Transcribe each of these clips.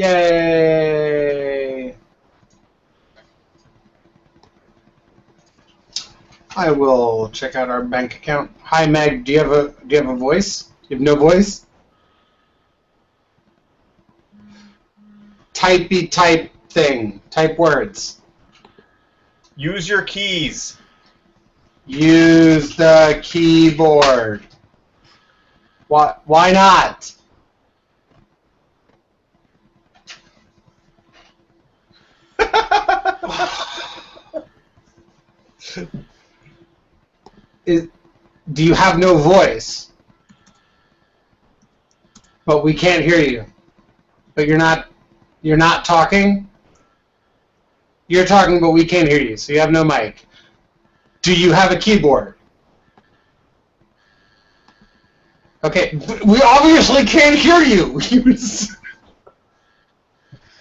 Yay! I will check out our bank account. Hi, Meg. Do you have a voice? You have no voice? Typey type thing. Type words. Use your keys. Use the keyboard. Why not? Do you have no voice? But we can't hear you. But you're not talking? You're talking, but we can't hear you, so you have no mic. Do you have a keyboard? Okay, we obviously can't hear you.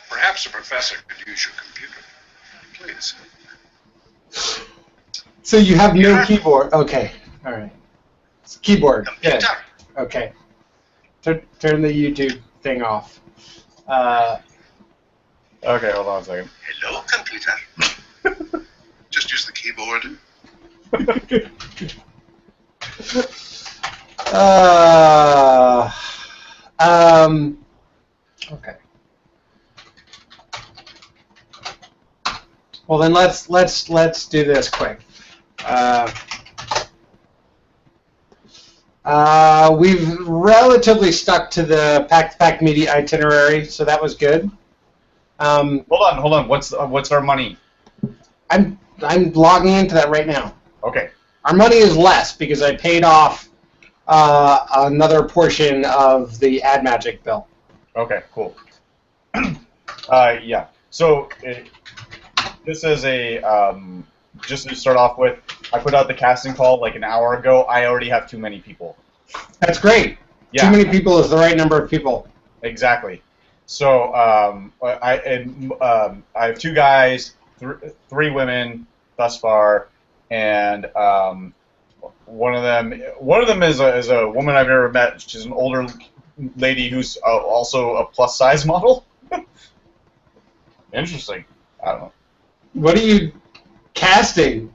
Perhaps a professor could use your computer. Please. So you have no keyboard. Okay, all right. It's keyboard. Computer. Good. Okay. Turn the YouTube thing off. Okay, hold on a second. Hello, computer. Just use the keyboard. Okay. Well then, let's do this quick. We've relatively stuck to the pack media itinerary, so that was good. Hold on. What's our money? I'm logging into that right now. Okay. Our money is less because I paid off another portion of the Ad Magic bill. Okay, cool. Yeah. So this is a just to start off with. I put out the casting call like an hour ago. I already have too many people. That's great. Yeah. Too many people is the right number of people. Exactly. So I have two guys, three women thus far, and one of them is a woman I've never met. She's an older lady who's also a plus size model. Interesting. I don't know. What are you casting?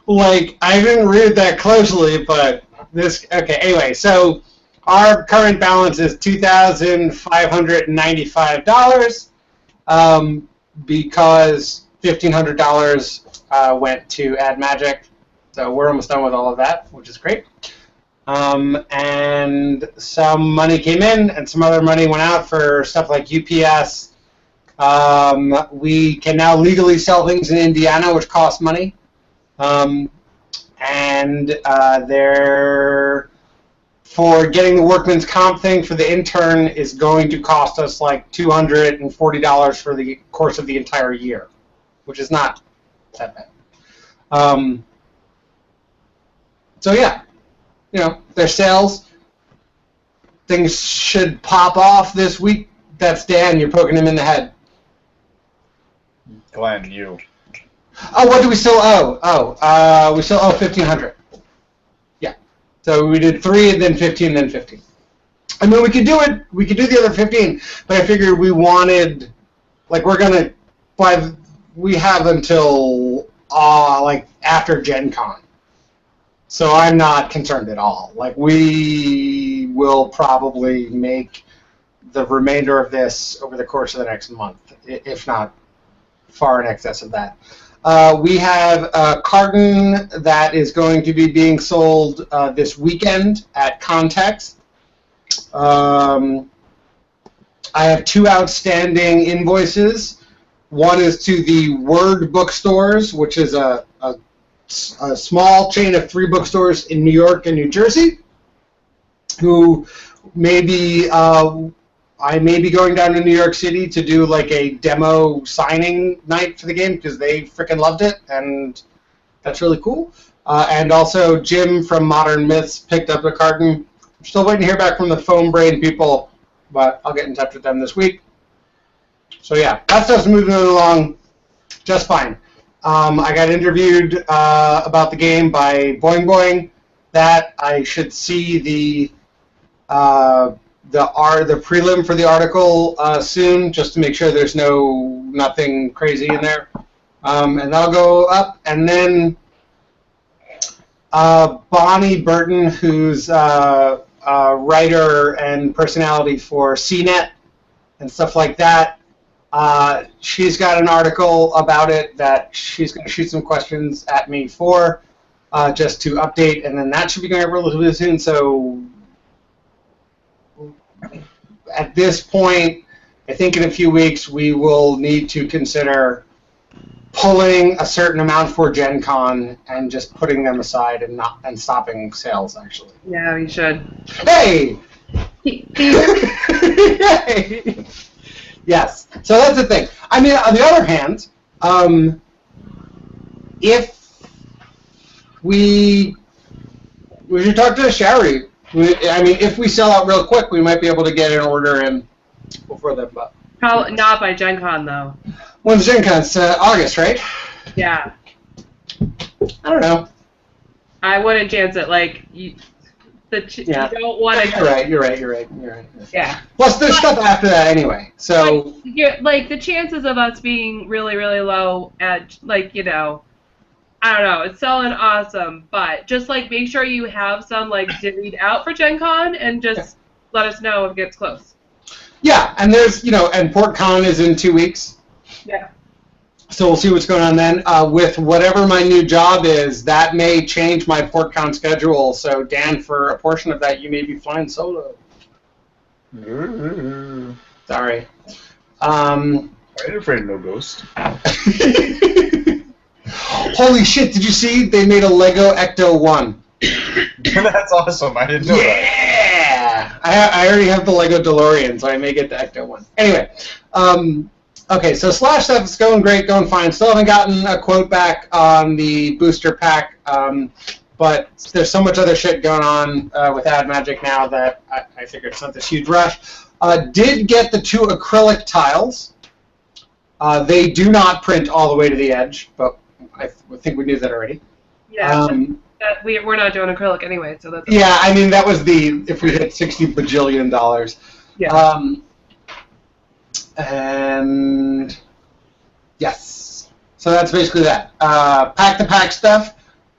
Like, I didn't read that closely, but this. Okay. Anyway, so our current balance is $2,595 because $1,500 went to Ad Magic. So we're almost done with all of that, which is great. And some money came in, and some other money went out for stuff like UPS. We can now legally sell things in Indiana, which costs money. For getting the workman's comp thing for the intern is going to cost us like $240 for the course of the entire year, which is not that bad. So yeah, there's sales. Things should pop off this week. That's Dan. You're poking him in the head. Glenn, you. Oh, what do we still owe? We still owe $1,500. Yeah. So we did 3, and then 15, then 15. I mean, we could do it. We could do the other 15, but I figured we wanted, like, we have until like after Gen Con. So I'm not concerned at all. Like, we will probably make the remainder of this over the course of the next month, if not far in excess of that. We have a carton that is going to be being sold this weekend at Context. I have 2 outstanding invoices. One is to the Word bookstores, which is a small chain of 3 bookstores in New York and New Jersey, who maybe I may be going down to New York City to do like a demo signing night for the game because they freaking loved it, and that's really cool. And also Jim from Modern Myths picked up a carton. I'm still waiting to hear back from the Foam Brain people, but I'll get in touch with them this week. So yeah, that stuff's moving along just fine. I got interviewed about the game by Boing Boing. That I should see the the prelim for the article soon, just to make sure there's nothing crazy in there, and that'll go up. And then Bonnie Burton, who's a writer and personality for CNET and stuff like that, she's got an article about it that she's going to shoot some questions at me for, just to update, and then that should be going up relatively soon. So at this point, I think in a few weeks we will need to consider pulling a certain amount for Gen Con and just putting them aside and stopping sales, actually. Yeah, you should. Hey! Hey! Yes. So that's the thing. I mean, on the other hand, if we should talk to Sherry. I mean, if we sell out real quick, we might be able to get an order in before then. But Probably not by Gen Con, though. when's Gen Con? It's August, right? Yeah. I don't know. I wouldn't chance it. Like, you don't want to... You're right. Yeah. Plus, there's stuff after that anyway. So Like, the chances of us being really, really low at, like, you know, I don't know, it's selling awesome, but just, like, make sure you have some, like, divvied out for Gen Con and just let us know if it gets close. yeah, and there's, and PortCon is in 2 weeks. Yeah. So we'll see what's going on then. With whatever my new job is, that may change my PortCon schedule. So, Dan, for a portion of that, you may be flying solo. Sorry. I ain't afraid of no ghost. Holy shit, did you see they made a Lego Ecto 1? That's awesome. I didn't know that. Yeah! I already have the Lego DeLorean, so I may get the Ecto 1. Anyway, okay, so Slash stuff is going great, going fine. Still haven't gotten a quote back on the booster pack, but there's so much other shit going on with Ad Magic now that I figured it's not this huge rush. Did get the 2 acrylic tiles. They do not print all the way to the edge, but I think we knew that already. Yeah, we're not doing acrylic anyway, so that's... Yeah, I mean, that was if we hit $60 bajillion. Yeah. And yes, so that's basically that. Pack-to-pack stuff.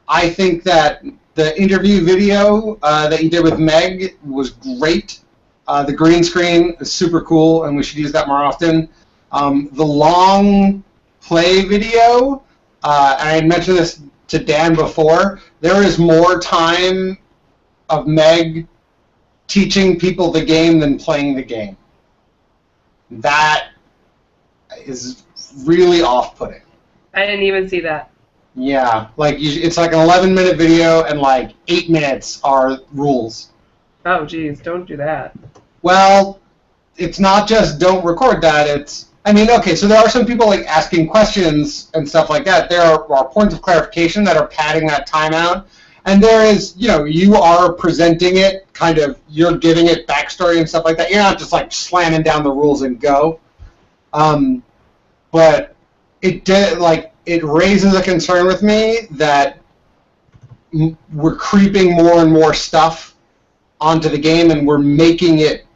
I think that the interview video that you did with Meg was great. The green screen is super cool, and we should use that more often. The long play video, I had mentioned this to Dan before, there is more time of Meg teaching people the game than playing the game. That is really off-putting. I didn't even see that. Yeah, like it's like an 11-minute video and like 8 minutes are rules. Oh, geez, don't do that. Well, it's not just don't record that, it's... I mean, okay, so there are some people like asking questions and stuff like that. There are points of clarification that are padding that time out. And there is, you are presenting it, kind of, you're giving it backstory and stuff like that. You're not just like slamming down the rules and go. But it raises a concern with me that we're creeping more and more stuff onto the game, and we're making it,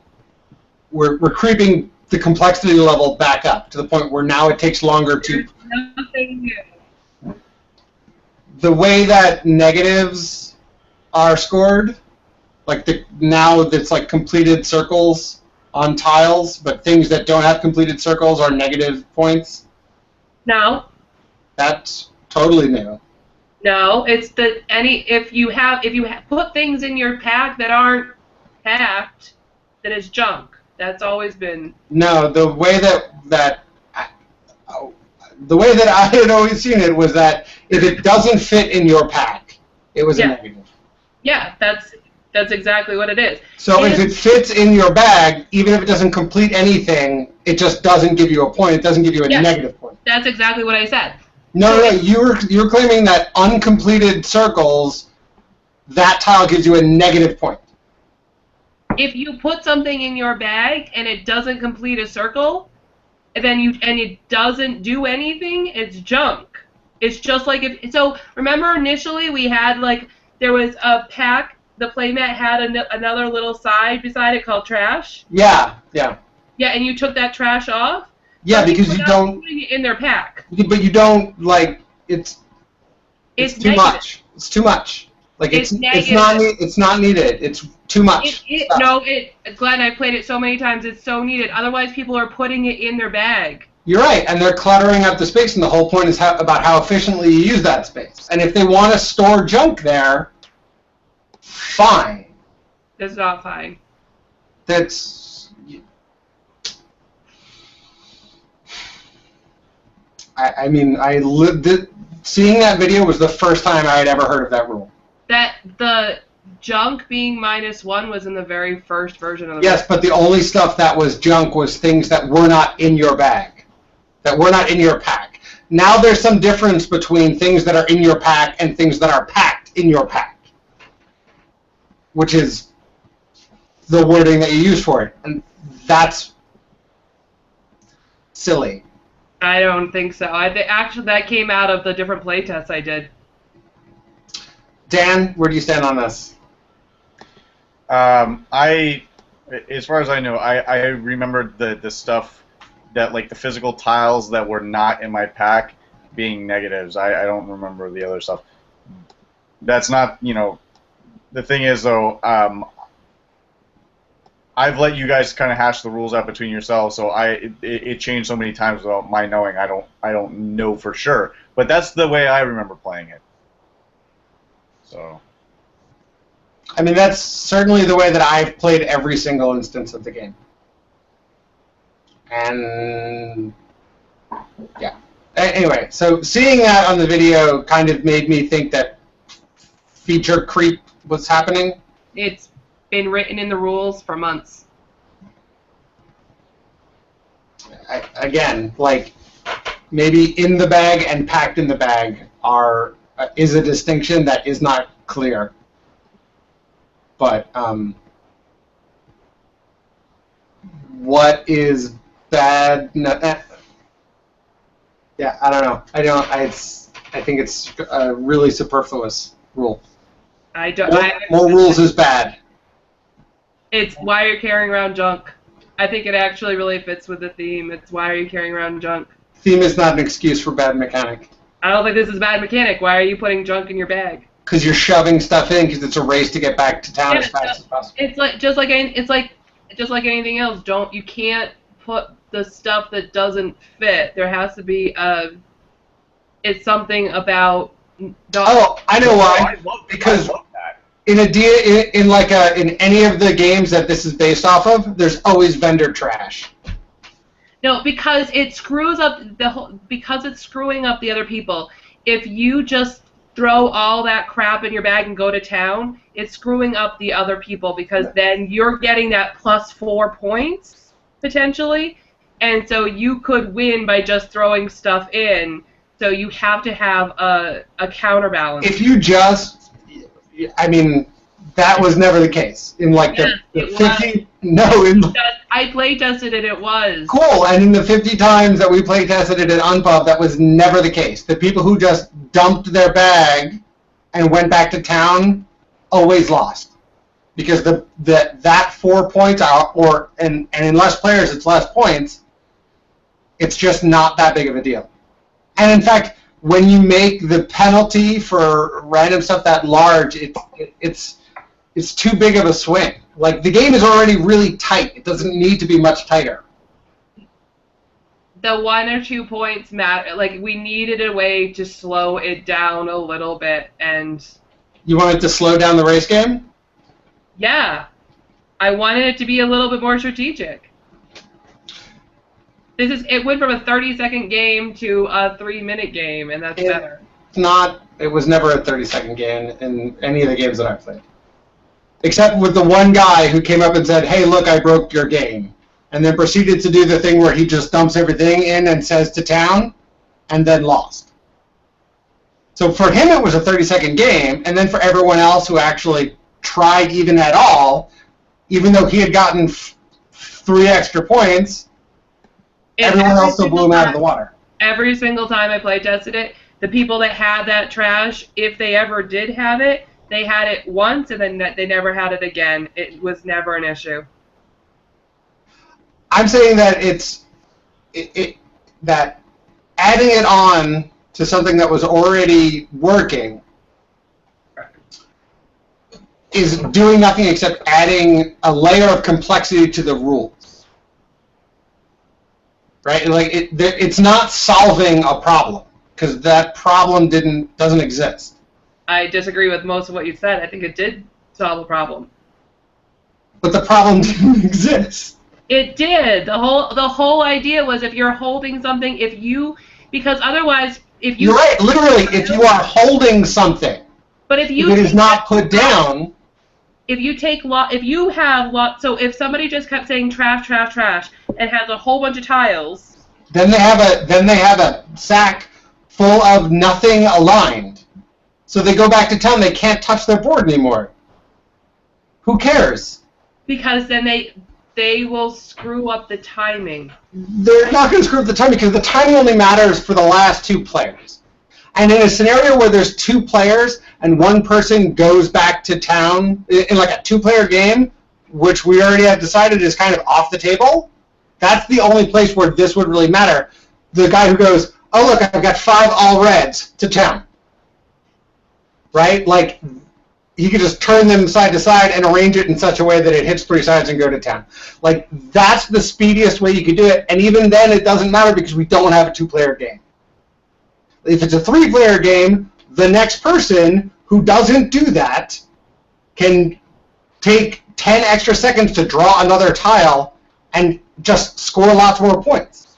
we're creeping the complexity level back up to the point where now it takes longer to... Nothing new. The way that negatives are scored, like now it's like completed circles on tiles, but things that don't have completed circles are negative points. No. That's totally new. No, it's if you put things in your pack that aren't packed, that is junk. That's always been... No, the way that I had always seen it was that if it doesn't fit in your pack, it was a negative. Yeah, that's exactly what it is. So if it fits in your bag, even if it doesn't complete anything, it just doesn't give you a point. It doesn't give you a negative point. That's exactly what I said. No, you're claiming that uncompleted circles, that tile gives you a negative point. If you put something in your bag and it doesn't complete a circle, and it doesn't do anything, it's junk. It's just like so remember initially we had there was a pack the playmat had another little side beside it called trash? Yeah, yeah. Yeah, and you took that trash off? Yeah, But because people you are don't. putting it in their pack. But you don't like it's. It's too negative. much. It's too much. Like It's not negative. it's not needed. It's too much. Glenn, I've played it so many times. It's so needed. Otherwise, people are putting it in their bag. You're right, and they're cluttering up the space, and the whole point is about how efficiently you use that space. And if they want to store junk there, fine. It's not fine. That's. I mean, seeing that video was the first time I had ever heard of that rule. That the junk being -1 was in the very first version of the Yes, but the only stuff that was junk was things that were not in your bag, that were not in your pack. Now there's some difference between things that are in your pack and things that are packed in your pack, which is the wording that you use for it, and that's silly. I don't think so. Actually, that came out of the different playtests I did. Dan, where do you stand on this? As far as I know, I remember the stuff that, like, the physical tiles that were not in my pack being negatives. I don't remember the other stuff. That's not, the thing is, though, I've let you guys kind of hash the rules out between yourselves, so it changed so many times without my knowing. I don't know for sure, but that's the way I remember playing it. So. I mean, that's certainly the way that I've played every single instance of the game. And yeah. Anyway, so seeing that on the video kind of made me think that feature creep was happening. It's been written in the rules for months. Again, like, maybe in the bag and packed in the bag is a distinction that is not clear. But what is bad? Yeah, I don't know. I think it's a really superfluous rule. More rules is bad. It's why you're carrying around junk. I think it actually really fits with the theme. It's why are you carrying around junk? Theme is not an excuse for bad mechanic. I don't think this is bad mechanic. Why are you putting junk in your bag? Because you're shoving stuff in because it's a race to get back to town as fast as possible. It's just like anything else. You can't put the stuff that doesn't fit. There has to be it's something about. Oh, I know why. Because in any of the games that this is based off of, there's always vendor trash. No, because it screws up because it's screwing up the other people. If you just throw all that crap in your bag and go to town, it's screwing up the other people because then you're getting that +4 points potentially, and so you could win by just throwing stuff in. So you have to have a counterbalance. If you that was never the case. In the 50, I play tested it. It was cool, and in the 50 times that we play tested it at Unpub, that was never the case. The people who just dumped their bag and went back to town always lost because that 4 points and in less players it's less points. It's just not that big of a deal. And in fact, when you make the penalty for random stuff that large, it's too big of a swing. Like, the game is already really tight. It doesn't need to be much tighter. The 1 or 2 points matter. Like, we needed a way to slow it down a little bit, and... You wanted to slow down the race game? Yeah. I wanted it to be a little bit more strategic. It went from a 30-second game to a 3-minute game, and that's better. It was never a 30-second game in any of the games that I played. Except with the one guy who came up and said, "Hey, look, I broke your game." And then proceeded to do the thing where he just dumps everything in and says to town, and then lost. So for him it was a 30-second game, and then for everyone else who actually tried even at all, even though he had gotten 3 extra points, everyone else still blew him out of the water. Every single time I play tested it, the people that had that trash, if they ever did have it, They had it once, and then they never had it again. It was never an issue. I'm saying that that adding it on to something that was already working is doing nothing except adding a layer of complexity to the rules. Right? Like it's not solving a problem because that problem doesn't exist. I disagree with most of what you said. I think it did solve a problem. But the problem didn't exist. It did. The whole idea was if you're holding something, because otherwise, if you... You're right, literally, if you are holding something, but if it is not put down... If you so if somebody just kept saying trash, trash, trash, and has a whole bunch of tiles... Then they have a sack full of nothing aligned. So they go back to town, they can't touch their board anymore. Who cares? Because then they will screw up the timing. They're not going to screw up the timing because the timing only matters for the last two players. And in a scenario where there's two players and one person goes back to town, in like a two-player game, which we already have decided is kind of off the table, that's the only place where this would really matter. The guy who goes, oh, look, I've got 5 all reds to town. Right? Like, he could just turn them side to side and arrange it in such a way that it hits 3 sides and go to town. Like, that's the speediest way you could do it, and even then it doesn't matter because we don't have a 2-player game. If it's a 3-player game, the next person who doesn't do that can take 10 extra seconds to draw another tile and just score lots more points.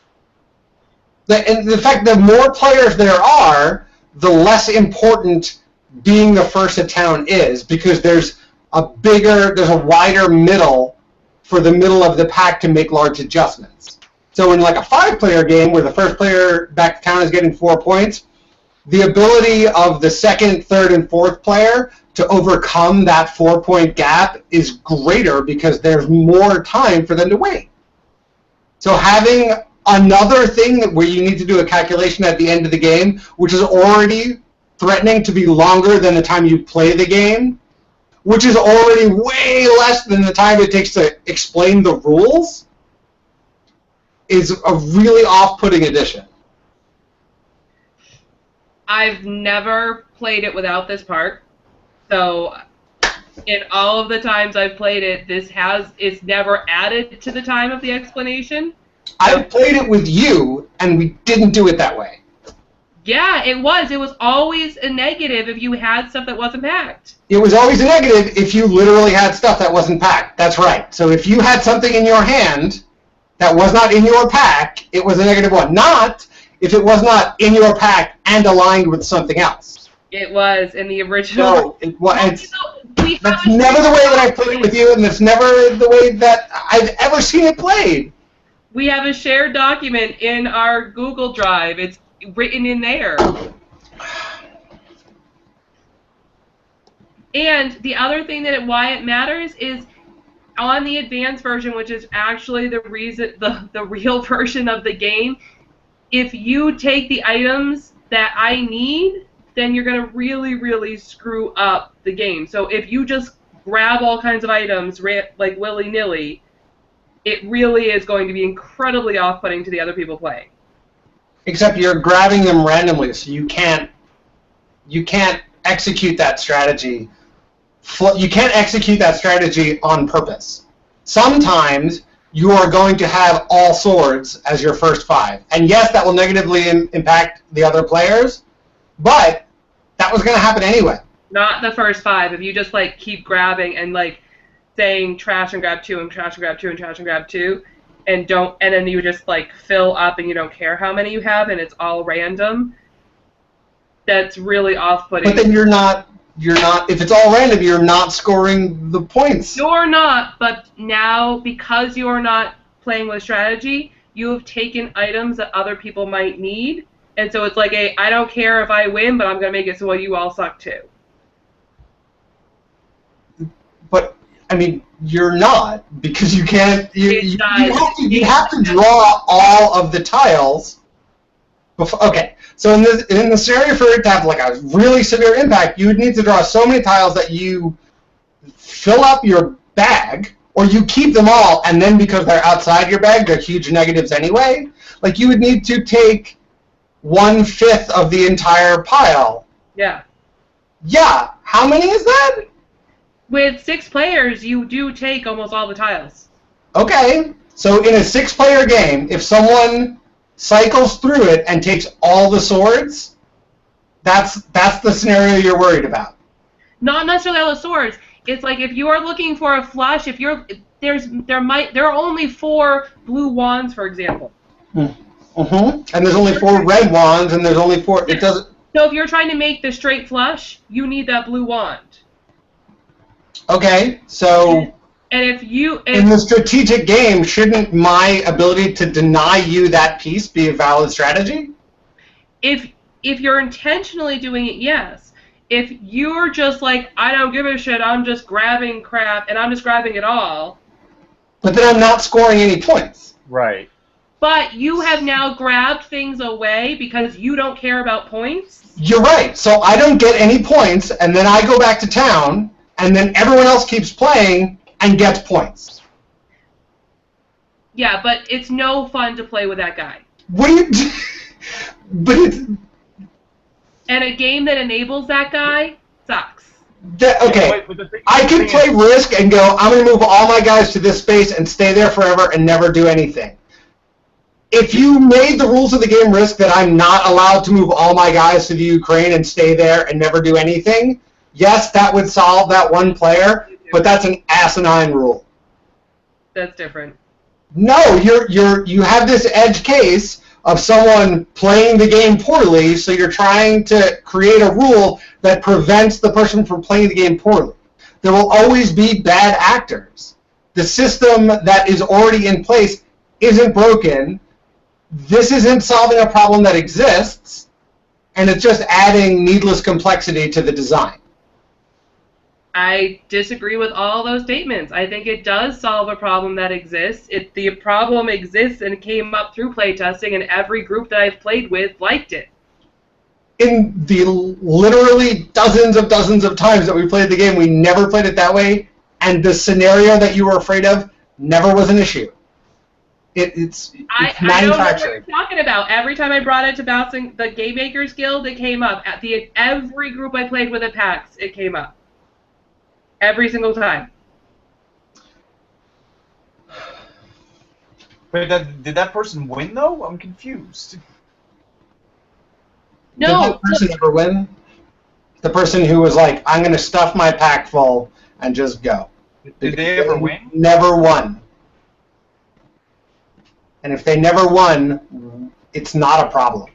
And the fact that the more players there are, the less important being the first to town is, because there's a wider middle for the middle of the pack to make large adjustments. So in like a 5-player game where the first player back to town is getting 4 points, the ability of the second, third, and fourth player to overcome that 4-point gap is greater because there's more time for them to wait. So having another thing where you need to do a calculation at the end of the game, which is already threatening to be longer than the time you play the game, which is already way less than the time it takes to explain the rules, is a really off-putting addition. I've never played it without this part, so in all of the times I've played it, it's never added to the time of the explanation. I've played it with you, and we didn't do it that way. Yeah, it was. It was always a negative if you had stuff that wasn't packed. It was always a negative if you literally had stuff that wasn't packed. That's right. So if you had something in your hand that was not in your pack, it was a -1. Not if it was not in your pack and aligned with something else. It was in the original. No, it was. That's never the way that I played it with you, and that's never the way that I've ever seen it played. We have a shared document in our Google Drive. It's written in there. And the other thing why it matters is on the advanced version, which is actually the real version of the game, if you take the items that I need, then you're going to really, really screw up the game. So if you just grab all kinds of items like willy-nilly, it really is going to be incredibly off-putting to the other people playing. Except you're grabbing them randomly, so you can't execute that strategy. You can't execute that strategy on purpose. Sometimes you are going to have all swords as your first 5. And yes, that will negatively impact the other players, but that was going to happen anyway. Not the first 5. If you just like keep grabbing and like saying trash and grab 2 and trash and grab 2 and trash and grab 2, and then you just like fill up and you don't care how many you have and it's all random, that's really off-putting. But then you're not, if it's all random, you're not scoring the points. You're not, but now, because you're not playing with strategy, you have taken items that other people might need, and so it's like I don't care if I win, but I'm going to make it so you all suck too. But, I mean, you're not, because you can't, you have to draw all of the tiles Okay, so in the scenario for it to have like a really severe impact, you would need to draw so many tiles that you fill up your bag, or you keep them all, and then because they're outside your bag, they're huge negatives anyway. Like you would need to take 1/5 of the entire pile. Yeah. Yeah, how many is that? With 6 players, you do take almost all the tiles. Okay, so in a 6-player game, if someone cycles through it and takes all the swords, that's the scenario you're worried about. Not necessarily all the swords. It's like if you are looking for a flush, there are only 4 blue wands, for example. And there's only 4 red wands, and there's only 4. It doesn't. So if you're trying to make the straight flush, you need that blue wand. Okay, so. And if in the strategic game, shouldn't my ability to deny you that piece be a valid strategy? If you're intentionally doing it, yes. If you're just like, I don't give a shit, I'm just grabbing crap, and I'm just grabbing it all. But then I'm not scoring any points. Right. But you have now grabbed things away because you don't care about points? You're right. So I don't get any points, and then I go back to town, and then everyone else keeps playing and gets points. Yeah, but it's no fun to play with that guy. What do you do? But it's... And a game that enables that guy sucks. Okay, I can play Risk and go, I'm going to move all my guys to this space and stay there forever and never do anything. If you made the rules of the game Risk that I'm not allowed to move all my guys to the Ukraine and stay there and never do anything, yes, that would solve that one player, but that's an asinine rule. That's different. No, you have this edge case of someone playing the game poorly, so you're trying to create a rule that prevents the person from playing the game poorly. There will always be bad actors. The system that is already in place isn't broken. This isn't solving a problem that exists, and it's just adding needless complexity to the design. I disagree with all those statements. I think it does solve a problem that exists. The problem exists and came up through playtesting, and every group that I've played with liked it. In the literally dozens of times that we played the game, we never played it that way, and the scenario that you were afraid of never was an issue. It's I don't know what you're talking about. Every time I brought it to bouncing the Game Makers Guild, it came up. Every group I played with at PAX, it came up. Every single time. But did that person win, though? I'm confused. No. Did that person ever win? The person who was like, I'm going to stuff my pack full and just go. Did they ever win? Never won. And if they never won, it's not a problem.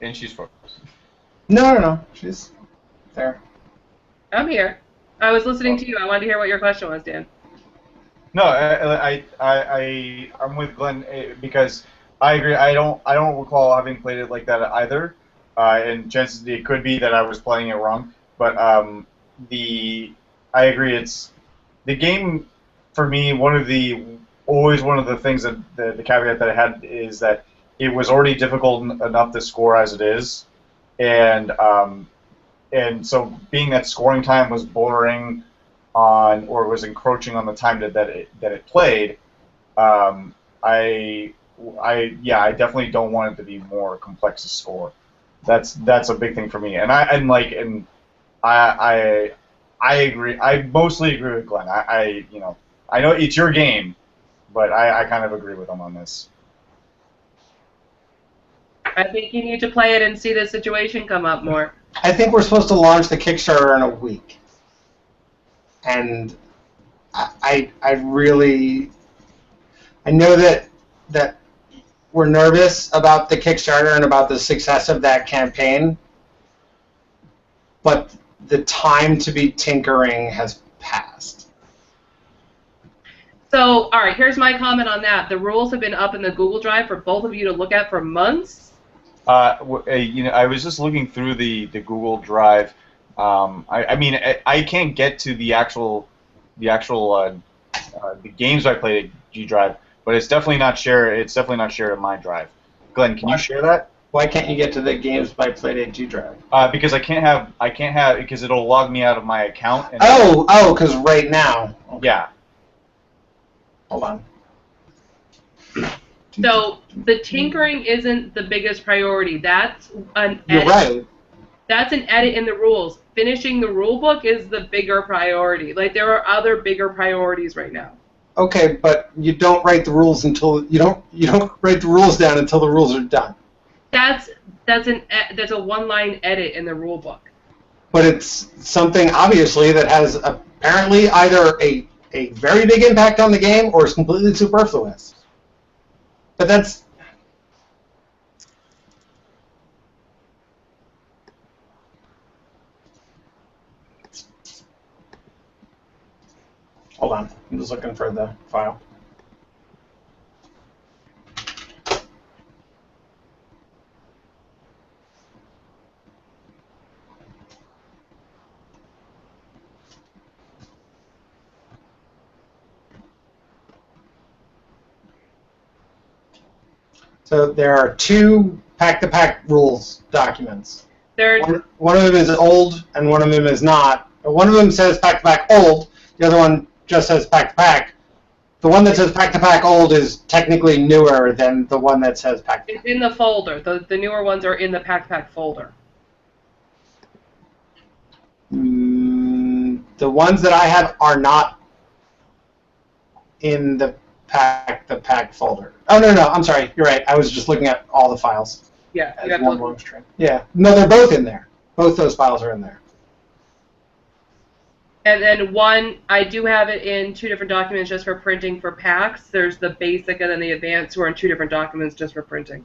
And she's focused. No. She's there. I'm here. I was listening to you. I wanted to hear what your question was, Dan. No, I'm with Glenn because I agree. I don't recall having played it like that either. And chances it could be that I was playing it wrong. But I agree. It's the game for me. Always one of the things that the caveat that I had is that it was already difficult enough to score as it is, and so being that scoring time was bordering on or was encroaching on the time that it played, I definitely don't want it to be more complex to score. That's a big thing for me, and I agree. I mostly agree with Glenn. I know it's your game, but I kind of agree with him on this. I think you need to play it and see the situation come up more. I think we're supposed to launch the Kickstarter in a week. And I know that we're nervous about the Kickstarter and about the success of that campaign, but the time to be tinkering has passed. So, all right, here's my comment on that. The rules have been up in the Google Drive for both of you to look at for months. I was just looking through the Google Drive. I can't get to the actual the games I played at G Drive, but it's definitely not shared. It's definitely not shared on my drive. Glenn, can you share that? Why can't you get to the games by Playdate 2 drive? Because I can't have because it'll log me out of my account. And because right now. Okay. Yeah. Hold on. So the tinkering isn't the biggest priority. That's an You're edit. right. That's an edit in the rules. Finishing the rule book is the bigger priority. Like, there are other bigger priorities right now. Okay, but you don't write the rules until you don't write the rules down until the rules are done. That's a one-line edit in the rule book. But it's something obviously that has apparently either a very big impact on the game or is completely superfluous. But that's hold on. I'm just looking for the file. So there are two pack-to-pack rules documents. One of them is old and one of them is not. One of them says pack-to-pack old. The other one just says pack-to-pack. The one that says pack-to-pack old is technically newer than the one that says pack-to-pack. It's in the folder. The newer ones are in the pack folder. The ones that I have are not in the pack folder. Oh, no, I'm sorry. You're right. I was just looking at all the files. Yeah, you have to look. Yeah. No, they're both in there. Both those files are in there. And then one, I do have it in two different documents just for printing for packs. There's the basic and then the advanced, who are in two different documents just for printing.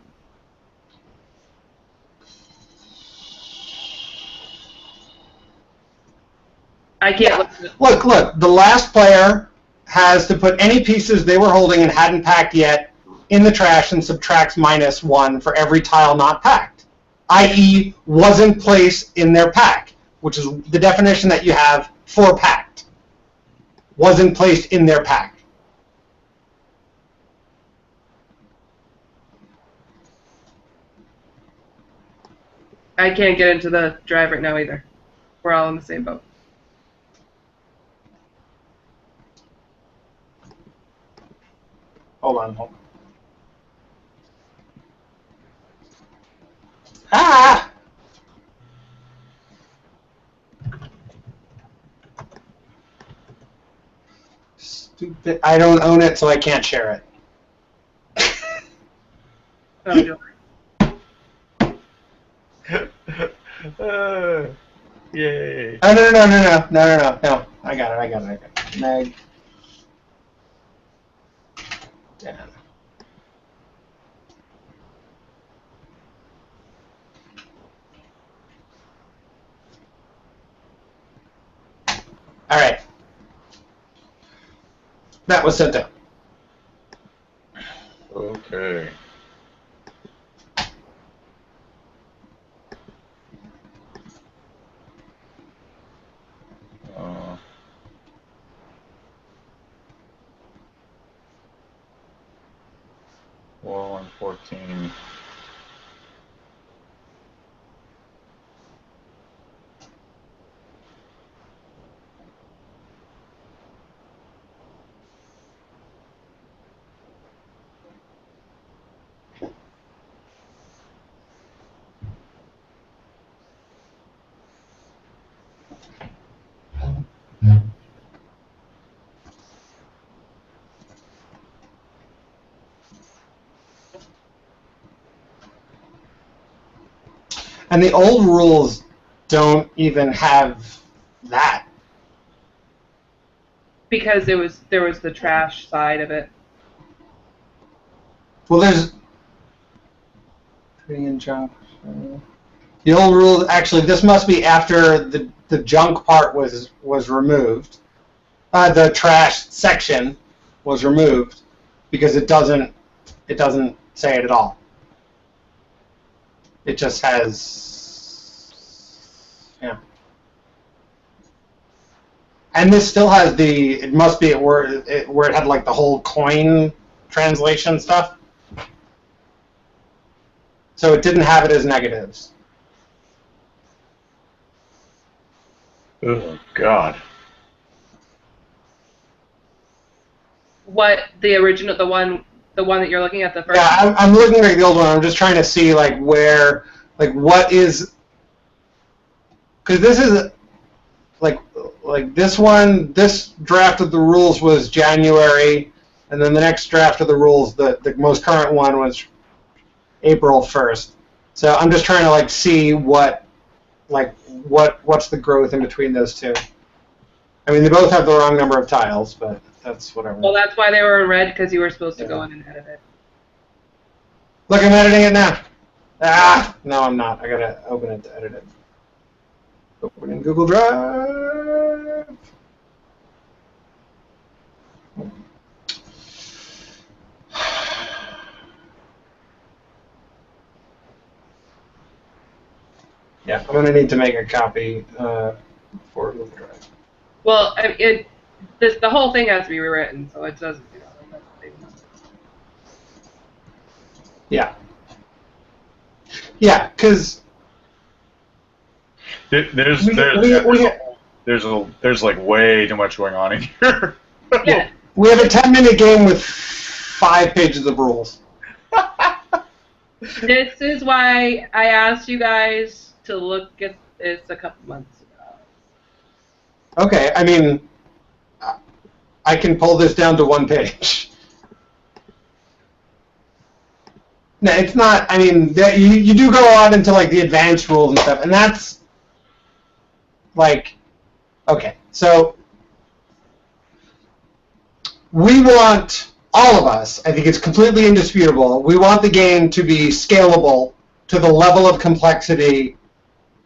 I can't Look. The last player has to put any pieces they were holding and hadn't packed yet in the trash and subtracts -1 for every tile not packed, i.e. wasn't placed in their pack, which is the definition that you have for packed. Wasn't placed in their pack. I can't get into the drive right now either. We're all in the same boat. Hold on. Ah! Stupid. I don't own it, so I can't share it. Oh, Yay. Oh, no. I got it. Meg. Dan. All right. That was sent out. Okay. Well, on 14. And the old rules don't even have that. because there was the trash side of it. Well, there's putting in junk. The old rule, actually, this must be after the junk part was removed. The trash section was removed because it doesn't say it at all. It just has, yeah. And this still has it must be where it had like the whole coin translation stuff. So it didn't have it as negatives. Oh God. What the original, the one that you're looking at, the first? Yeah, I'm looking at the old one. I'm just trying to see like where, like what is, because this is like this one. This draft of the rules was January, and then the next draft of the rules, the most current one was April 1st. So I'm just trying to like see what's the growth in between those two. I mean, they both have the wrong number of tiles, but that's whatever. Well, that's why they were in red, because you were supposed to go in and edit it. Look, I'm editing it now. Ah, no, I'm not. I gotta open it to edit it. Open in Google Drive. Yeah, I'm gonna need to make a copy for Google Drive. Well, the whole thing has to be rewritten, so it doesn't. Yeah. Yeah, because There's like way too much going on in here. Yeah. we have a 10-minute game with 5 pages of rules. This is why I asked you guys to look at this a couple months ago. Okay, I mean, I can pull this down to 1 page. No, it's not. I mean, you do go on into like the advanced rules and stuff, and that's like, okay. So we want, all of us, I think it's completely indisputable, we want the game to be scalable to the level of complexity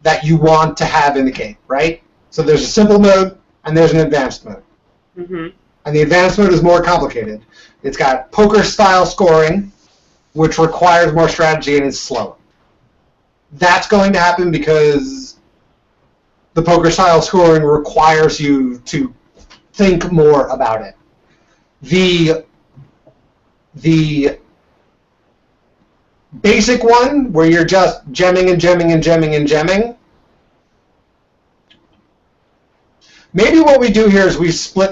that you want to have in the game, right? So there's a simple mode and there's an advanced mode. Mm-hmm. And the advanced mode is more complicated. It's got poker-style scoring, which requires more strategy and is slower. That's going to happen because the poker-style scoring requires you to think more about it. The basic one, where you're just gemming and gemming and gemming and gemming, maybe what we do here is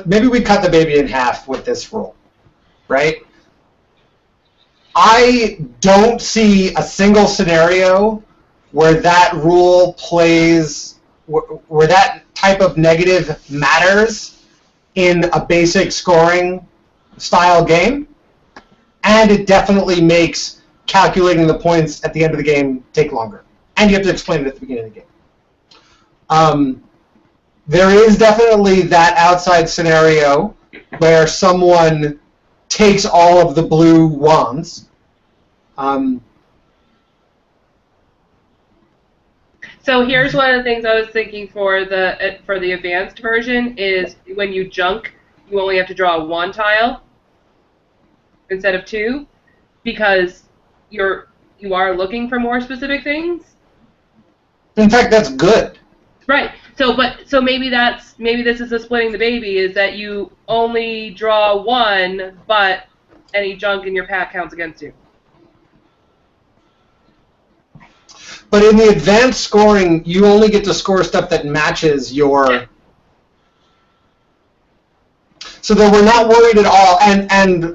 maybe we cut the baby in half with this rule, right? I don't see a single scenario where that rule plays, where that type of negative matters in a basic scoring style game, and it definitely makes calculating the points at the end of the game take longer, and you have to explain it at the beginning of the game. There is definitely that outside scenario where someone takes all of the blue wands. So here's one of the things I was thinking for the advanced version is when you junk, you only have to draw 1 tile instead of 2, because you are looking for more specific things. In fact, that's good. Right. So maybe this is the splitting the baby, is that you only draw 1, but any junk in your pack counts against you. But in the advanced scoring, you only get to score stuff that matches your. So that we're not worried at all, and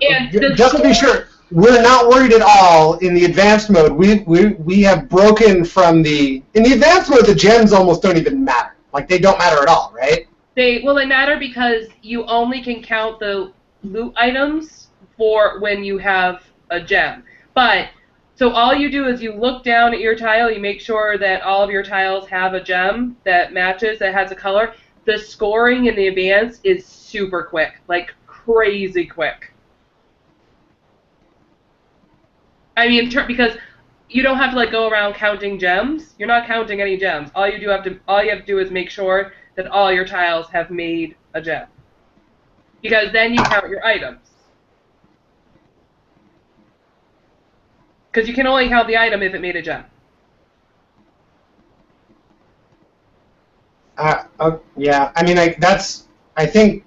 just to be sure, we're not worried at all in the advanced mode. We have broken from in the advanced mode, the gems almost don't even matter. Like, they don't matter at all, right? They matter because you only can count the loot items for when you have a gem. But so all you do is you look down at your tile, you make sure that all of your tiles have a gem that matches, that has a color. The scoring in the advanced is super quick, like crazy quick. I mean, because you don't have to like go around counting gems. You're not counting any gems. All you have to do is make sure that all your tiles have made a gem. Because then you count your items. Because you can only count the item if it made a gem. Yeah, I mean, I think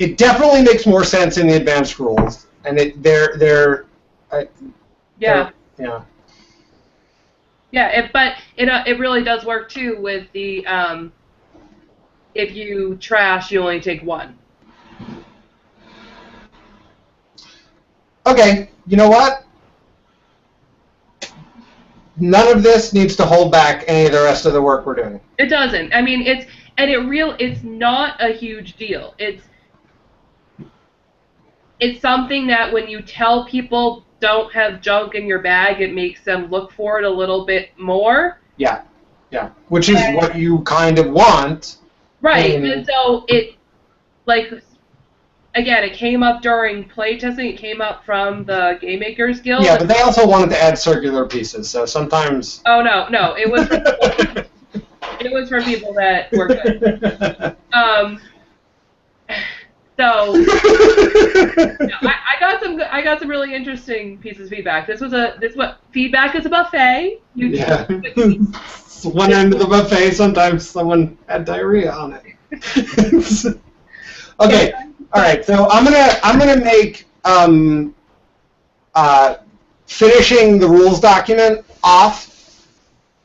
it definitely makes more sense in the advanced rules, and they're Yeah. yeah. Yeah, but it really does work too with the if you trash, you only take one. Okay, you know what? None of this needs to hold back any of the rest of the work we're doing. It doesn't. I mean, it's not a huge deal. It's something that when you tell people don't have junk in your bag, it makes them look for it a little bit more. Yeah, which is what you kind of want. Right, and so again, it came up during playtesting. It came up from the Game Makers Guild. Yeah, but they also wanted to add circular pieces, so sometimes... Oh, no, it was for people that were good. So I got some really interesting pieces of feedback. Feedback is a buffet. Yeah. One end of the buffet, sometimes someone had diarrhea on it. Okay. All right. So I'm gonna make finishing the rules document off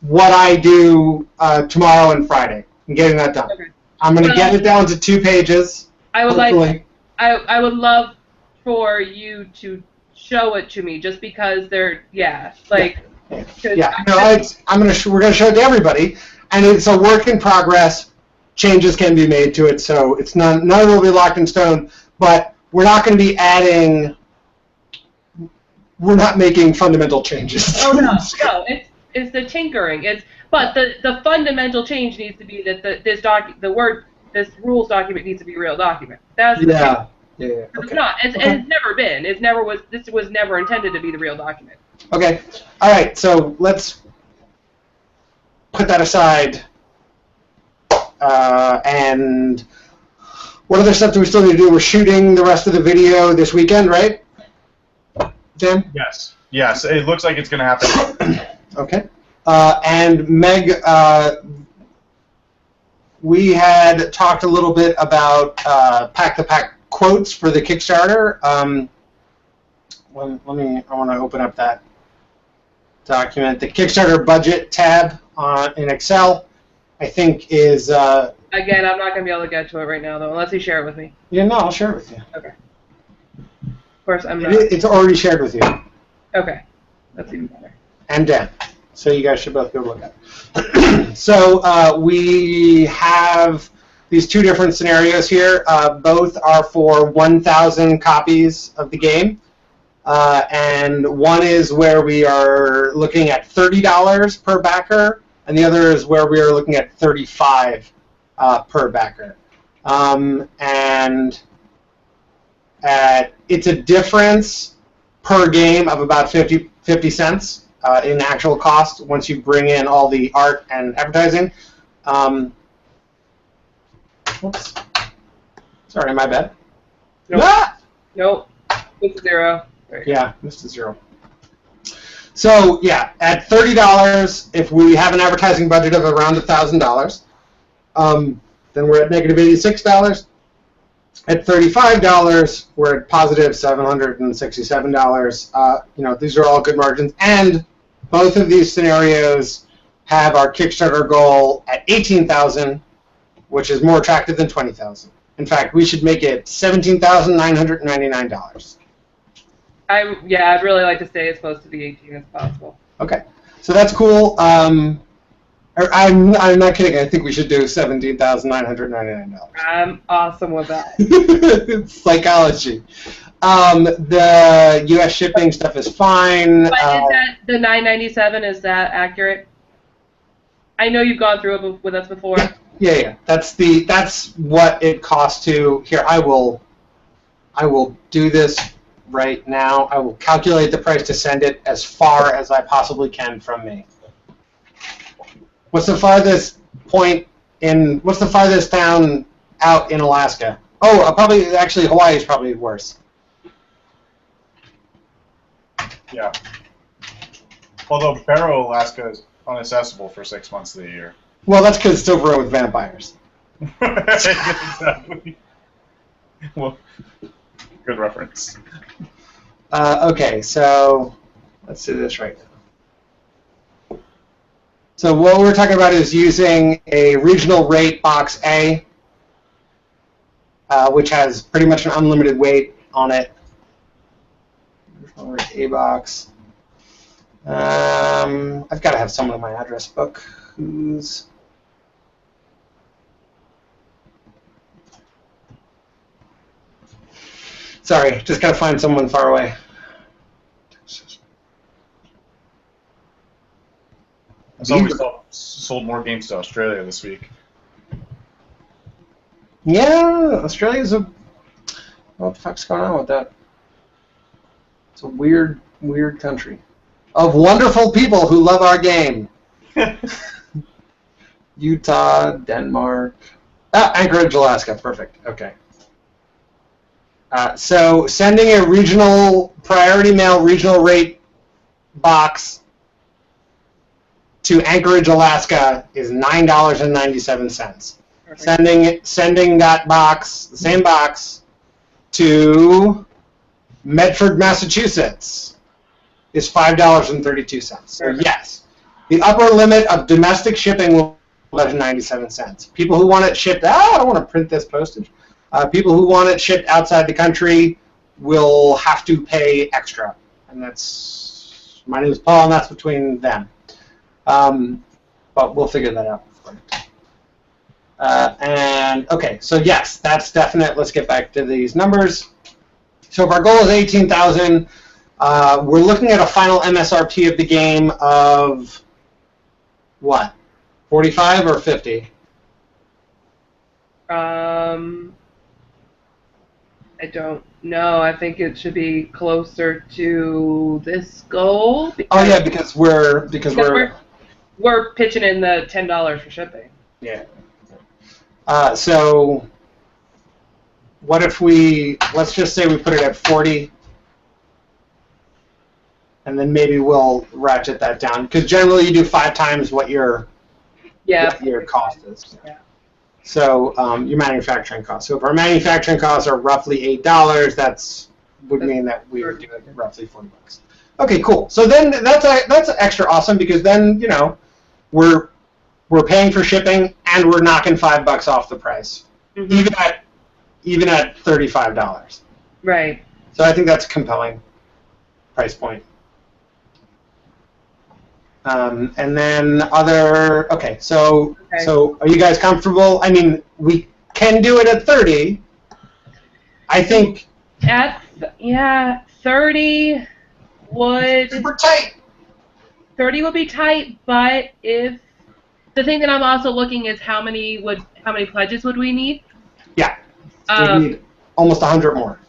what I do tomorrow and Friday and getting that done. Okay. I'm gonna get it down to 2 pages. I would hopefully. I would love for you to show it to me, just because we're gonna show it to everybody, and it's a work in progress. Changes can be made to it, so it's none of it will be locked in stone. But we're not going to be adding. We're not making fundamental changes. Oh no, it's the tinkering. But the fundamental change needs to be that this rules document needs to be a real document. That's the thing. Yeah. Okay. It's not. It's never been. This was never intended to be the real document. Okay. All right. So let's put that aside. And what other stuff do we still need to do? We're shooting the rest of the video this weekend, right? Dan? Yes. It looks like it's going to happen. Okay. And Meg, we had talked a little bit about Pack the Pack quotes for the Kickstarter. I want to open up that document. The Kickstarter budget tab in Excel, I think, is... Again, I'm not going to be able to get to it right now, though, unless you share it with me. Yeah, no, I'll share it with you. Okay. Of course, I'm not. It's already shared with you. Okay. That's even better. And Dan. So you guys should both go look at it. So we have these 2 different scenarios here. Both are for 1,000 copies of the game. And one is where we are looking at $30 per backer, and the other is where we are looking at $35 per backer. And it's a difference per game of about 50 cents in actual cost once you bring in all the art and advertising. Oops. Sorry, my bad. Nope. Ah! Nope. It's 0. Right. Yeah, missed a 0. So yeah, at $30, if we have an advertising budget of around $1,000, then we're at negative $86. At $35, we're at positive $767. These are all good margins, and both of these scenarios have our Kickstarter goal at $18,000, which is more attractive than $20,000. In fact, we should make it $17,999. I'd really like to stay as close to the 18 as possible. Okay, so that's cool. I'm not kidding. I think we should do $17,999. I'm awesome with that. It's psychology. The U.S. shipping stuff is fine. But is that the $9.97? Is that accurate? I know you've gone through it with us before. Yeah. That's what it costs to. Here, I will do this right now. I will calculate the price to send it as far as I possibly can from me. What's the farthest town out in Alaska? Oh, actually Hawaii is probably worse. Yeah. Although Barrow, Alaska is unaccessible for 6 months of the year. Well, that's because it's overrun with vampires. Exactly. Well, good reference. Okay, so let's do this right now. So what we're talking about is using a regional rate box A, which has pretty much an unlimited weight on it. Regional rate A box. I've got to have someone in my address book who's... Sorry, just got to find someone far away. I saw we sold more games to Australia this week. Yeah, Australia's a... What the fuck's going on with that? It's a weird, weird country. Of wonderful people who love our game. Utah, Denmark. Anchorage, Alaska. Perfect. Okay. So sending a regional priority mail regional rate box to Anchorage, Alaska is $9.97. Sending that box, the same box, to Medford, Massachusetts is $5.32. So yes, the upper limit of domestic shipping will be $11.97. People who want it shipped, I don't want to print this postage. People who want it shipped outside the country will have to pay extra, and that's my name is Paul, and that's between them. But we'll figure that out. And okay, so yes, that's definite. Let's get back to these numbers. So if our goal is 18,000, we're looking at a final MSRP of the game of what? 45 or 50? I don't know. I think it should be closer to this goal. Oh yeah, because we're pitching in the $10 for shipping. Yeah. So what if let's just say we put it at 40, and then maybe we'll ratchet that down, because generally you do 5 times what your cost is. Yeah. So your manufacturing costs. So if our manufacturing costs are roughly $8, would mean that we would do it roughly $40. Okay, cool. So then that's extra awesome, because then we're paying for shipping and we're knocking $5 off the price, even at $35. Right. So I think that's a compelling price point. And then so are you guys comfortable? I mean, we can do it at 30. I think 30 would super tight. 30 would be tight, but if the thing that I'm also looking is how many pledges would we need? Yeah. We need almost 100 more.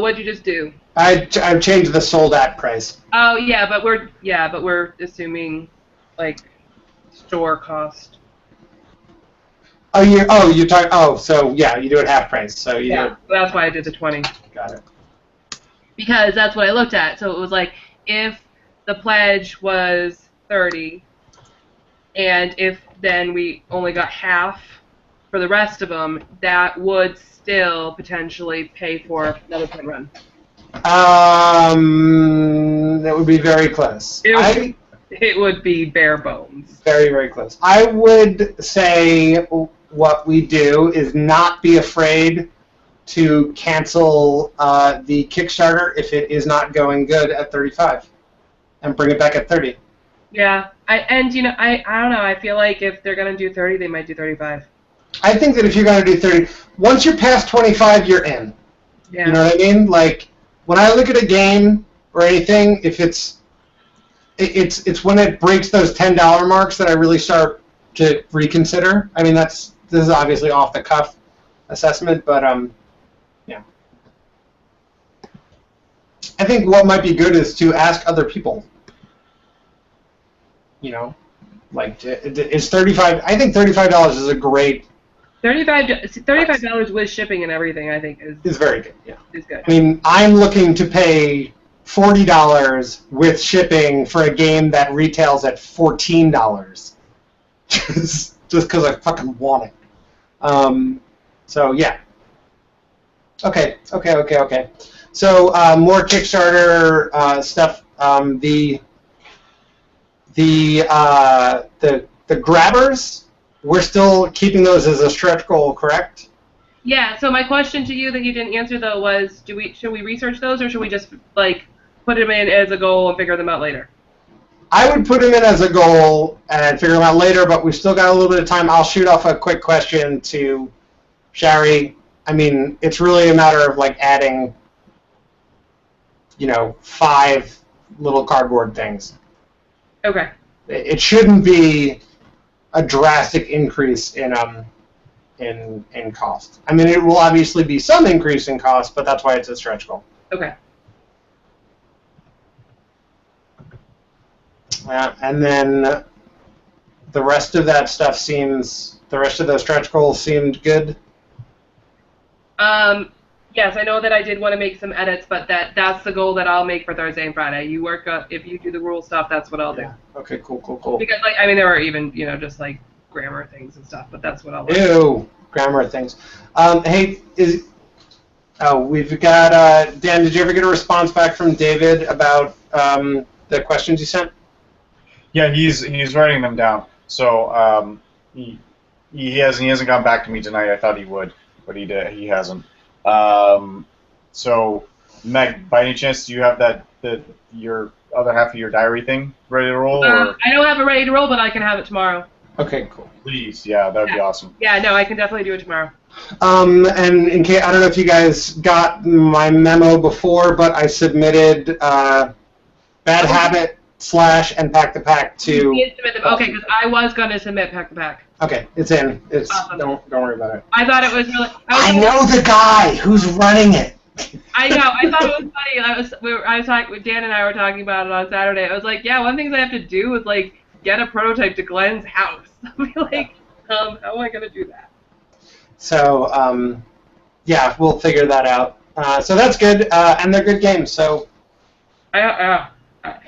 What'd you just do? I've changed the sold at price. Oh yeah, but we're assuming like store cost. So yeah, you do it half price. So that's why I did the 20. Got it. Because that's what I looked at. So it was like if the pledge was 30, and if then we only got half for the rest of them, that would still potentially pay for another pen run. That would be very close. It would be bare bones. Very, very close. I would say what we do is not be afraid to cancel the Kickstarter if it is not going good at 35, and bring it back at 30. Yeah, I don't know. I feel like if they're gonna do 30, they might do 35. I think that if you're gonna do 30, once you're past 25, you're in. Yeah. You know what I mean? Like when I look at a game or anything, if it's when it breaks those $10 marks that I really start to reconsider. I mean, this is obviously off the cuff assessment, but yeah. I think what might be good is to ask other people. Like is 35? I think $35 is a great. $35 with shipping and everything, I think is very good. Yeah. Is good. I mean, I'm looking to pay $40 with shipping for a game that retails at $14. Just because I fucking want it. So yeah. Okay. So more Kickstarter stuff. The grabbers, we're still keeping those as a stretch goal, correct? Yeah. So my question to you that you didn't answer though was, should we research those or should we just like put them in as a goal and figure them out later? I would put them in as a goal and figure them out later, but we've still got a little bit of time. I'll shoot off a quick question to Shari. I mean, it's really a matter of like adding, 5 little cardboard things. Okay. It shouldn't be a drastic increase in cost. I mean, it will obviously be some increase in cost, but that's why it's a stretch goal. Okay. And then the rest of that stuff the rest of those stretch goals seemed good. Yes, I know that I did want to make some edits, but that's the goal that I'll make for Thursday and Friday. You work if you do the rule stuff, that's what I'll do. Yeah. Okay, cool. Because there are even just like grammar things and stuff, but that's what I'll do. Ew, grammar things. Hey, we've got Dan. Did you ever get a response back from David about the questions you sent? Yeah, he's writing them down. So he hasn't gone back to me tonight. I thought he would, but he hasn't. So Meg, by any chance, do you have your other half of your diary thing ready to roll? Or? I don't have it ready to roll, but I can have it tomorrow. Okay, cool. Please, yeah, that would be awesome. Yeah, no, I can definitely do it tomorrow. And in case, I don't know if you guys got my memo before, but I submitted Bad Habit / and Pack the Pack to. You did submit them. Okay, because I was going to submit Pack the Pack. Okay, it's in. It's awesome. Don't worry about it. I thought it was really. I know the guy who's running it. I know. I thought it was funny. I was talking with Dan and I were talking about it on Saturday. I was like, yeah, one of the things I have to do is like get a prototype to Glenn's house. I'll be like, how am I gonna do that? So yeah, we'll figure that out. So that's good, and they're good games. So I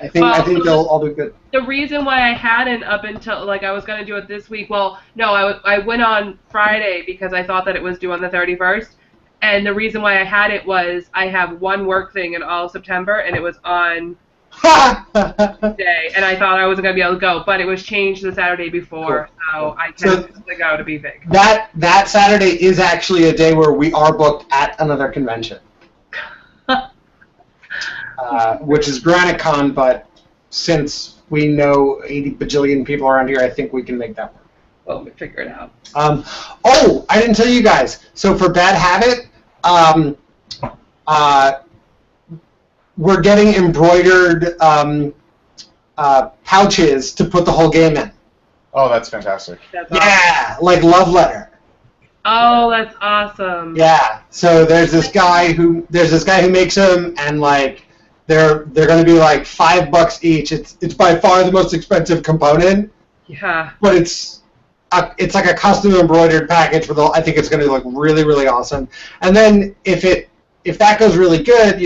think they'll all do good. The reason why I hadn't up until I was gonna do it this week. Well, no, I went on Friday because I thought that it was due on the 31st. And the reason why I had it was I have one work thing in all of September, and it was on day, and I thought I wasn't going to be able to go, but it was changed the Saturday before, so I can go to be big. That Saturday is actually a day where we are booked at another convention, which is GraniteCon, but since we know 80 bajillion people around here, I think we can make that work. Well, we'll figure it out. I didn't tell you guys. So for Bad Habit, we're getting embroidered pouches to put the whole game in. Oh, that's fantastic. That's awesome. Like love letter. Oh, that's awesome. Yeah. So there's this guy who makes them, and like they're going to be like $5 each. It's by far the most expensive component. Yeah. But it's like a custom embroidered package I think it's going to look really, really awesome. And then if that goes really good,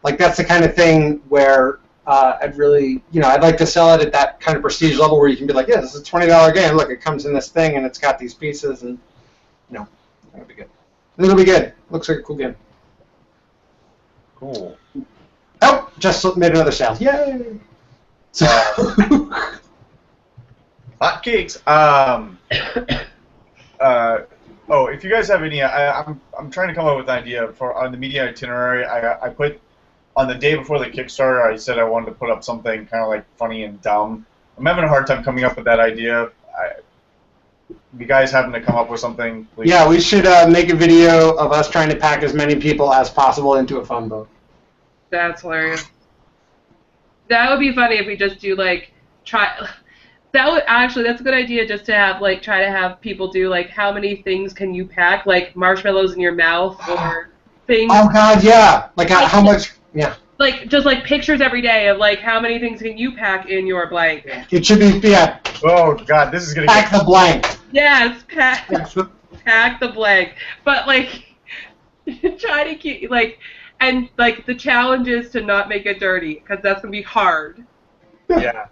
like that's the kind of thing where I'd really, I'd like to sell it at that kind of prestige level where you can be like, yeah, this is a $20 game. Look, it comes in this thing and it's got these pieces, and it'll be good. It'll be good. Looks like a cool game. Cool. Oh, just made another sale. Yay! So. Hotcakes. If you guys have any, I'm trying to come up with an idea on the media itinerary. I put on the day before the Kickstarter. I said I wanted to put up something kind of like funny and dumb. I'm having a hard time coming up with that idea. You guys happen to come up with something? Please? Yeah, we should make a video of us trying to pack as many people as possible into a phone book. That's hilarious. That would be funny if we just do that's a good idea, just to have try to have people do how many things can you pack, like marshmallows in your mouth or things. Oh God, yeah. How much? Yeah. Just pictures every day of how many things can you pack in your blank. It should be Oh God, this is gonna pack the blank. Yes, pack the blank. But try to keep And like the challenge is to not make it dirty because that's gonna be hard. Yeah.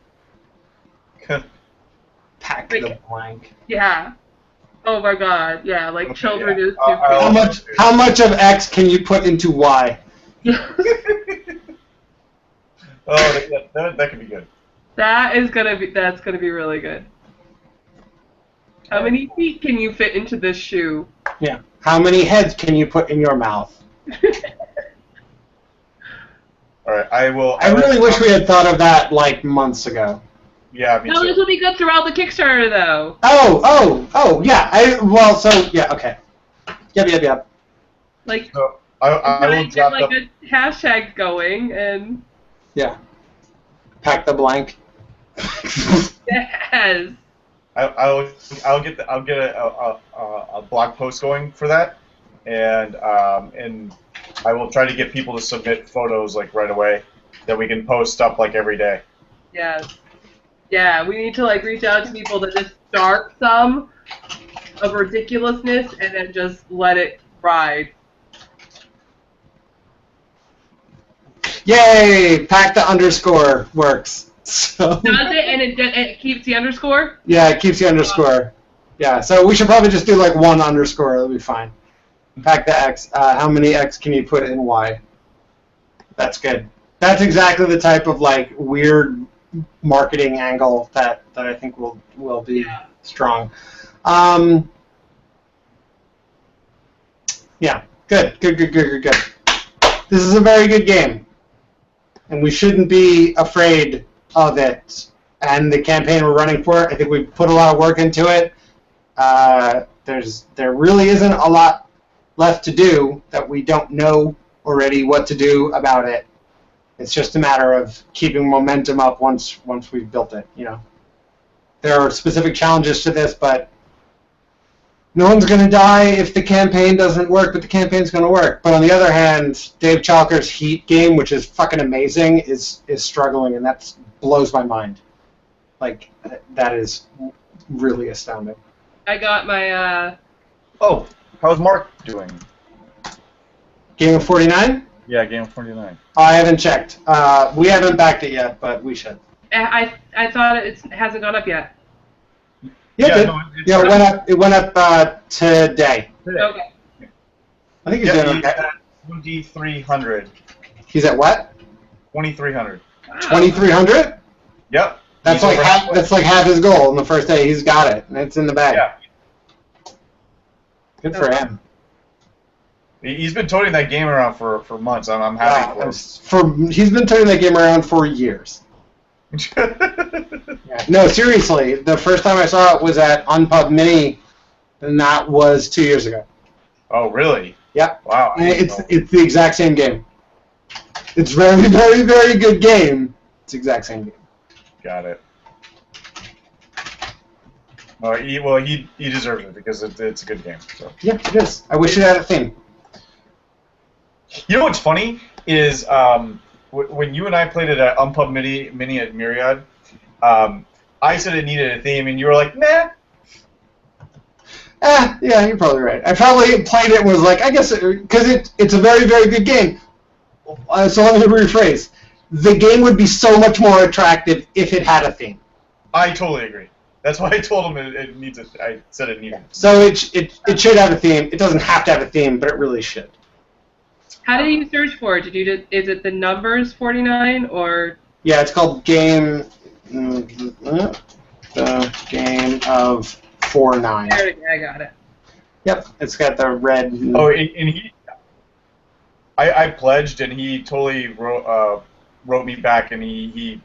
Pack the blank. Yeah. Oh my God. Yeah, like Okay, children yeah. is too How much of X can you put into Y? Oh, that could be good. That's gonna be really good. How many feet can you fit into this shoe? Yeah. How many heads can you put in your mouth? All right, I will. I really wish we had thought of that like months ago. Yeah, me No, this too. will be good throughout the Kickstarter though. Oh, yeah. Okay. Yep. Like, So I will get drop like the. a hashtag going and Yeah. Pack the blank. yes. I'll get a blog post going for that, and I will try to get people to submit photos like right away that we can post up like every day. Yes. Yeah, we need to like reach out to people that just start some of ridiculousness and then just let it ride. Yay! Pack the underscore works. So, Does it? And it keeps the underscore? yeah, it keeps the underscore. Yeah, so we should probably just do like one underscore. It'll be fine. Pack the X. How many X can you put in Y? That's good. That's exactly the type of like weird marketing angle that I think will be strong. Yeah, good. This is a very good game, and we shouldn't be afraid of it. And the campaign we're running for, I think we put a lot of work into it. There really isn't a lot left to do that we don't know already what to do about it. It's just a matter of keeping momentum up once we've built it. You know, there are specific challenges to this, but no one's going to die if the campaign doesn't work, but the campaign's going to work. But on the other hand, Dave Chalker's Heat game, which is fucking amazing, is struggling, and that blows my mind. Like, that is really astounding. I got my Oh, how's Mark doing? Game of 49? Yeah, Game of 49. I haven't checked. We haven't backed it yet, but we should. I thought it hasn't gone up yet. Yeah, no, it went up. It went up today. Okay. I think he's Yeah, doing he's okay. at 2,300. He's at what? 2,300. 2,300? Yep. That's He's like over half. halfway. That's like half his goal in the first day. He's got it, and it's in the bag. Yeah. Good for him. He's been toting that game around for months. I'm happy for him. He's been turning that game around for years. Yeah. No, seriously. The first time I saw it was at Unpub Mini, and that was 2 years ago. Oh, really? Yep. Wow. And it's the exact same game. It's very, very, very good game. It's the exact same game. Got it. He deserves it because it's a good game. So. Yeah, it is. I wish it had a theme. You know what's funny is when you and I played it at Unpub Mini at Myriad, I said it needed a theme, and you were like, nah. Yeah, you're probably right. I probably played it and was like, I guess, because it's a very, very good game. So let me rephrase. The game would be so much more attractive if it had a theme. I totally agree. That's why I told him it needs it. I said it needed. So it should have a theme. It doesn't have to have a theme, but it really should. How did you search for it? Is it the numbers 49 or? Yeah, it's called the Game of 49. There it is. I got it. Yep, it's got the red. Oh, and I pledged, and he totally wrote me back, and he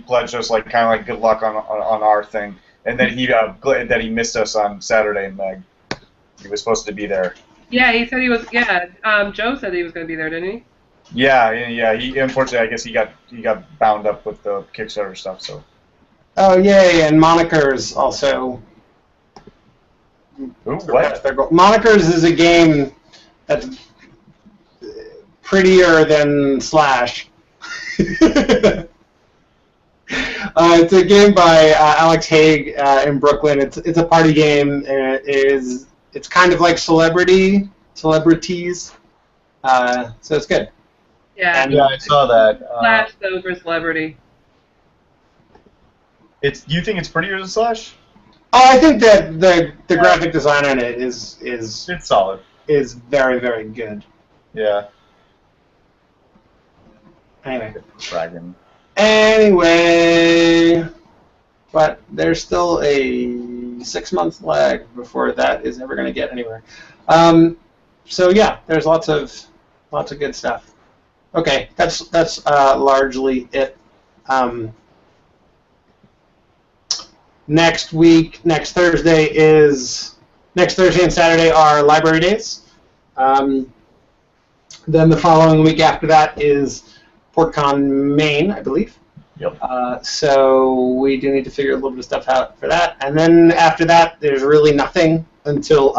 pledged us like kind of like good luck on our thing, and then that he missed us on Saturday, Meg. He was supposed to be there. Yeah, he said he was. Yeah, Joe said he was going to be there, didn't he? Yeah. He unfortunately, I guess he got bound up with the Kickstarter stuff. So. Oh yay! And Monikers also. Ooh, what? Monikers is a game that's prettier than Slash. It's a game by Alex Haig in Brooklyn. It's a party game. It's kind of like Celebrities. So it's good. Yeah. And Yeah, I saw that. Slash though for celebrity. You think it's prettier than Slash? oh, I think that the graphic design on it is It's solid. very, very good. Yeah. Anyway. Dragon. Anyway, but there's still a 6 month lag before that is ever going to get anywhere. So yeah, there's lots of good stuff. Okay, that's largely it. Next Thursday and Saturday are library days. Then the following week after that is PortCon Maine, I believe. Yep. So we do need to figure a little bit of stuff out for that. And then after that, there's really nothing until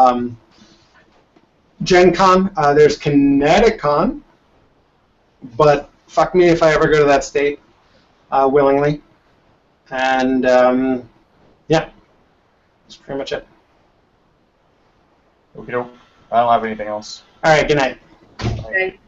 Gen Con. There's ConnectiCon, but fuck me if I ever go to that state willingly. And yeah, that's pretty much it. Okay, I don't have anything else. All right, good night. Okay.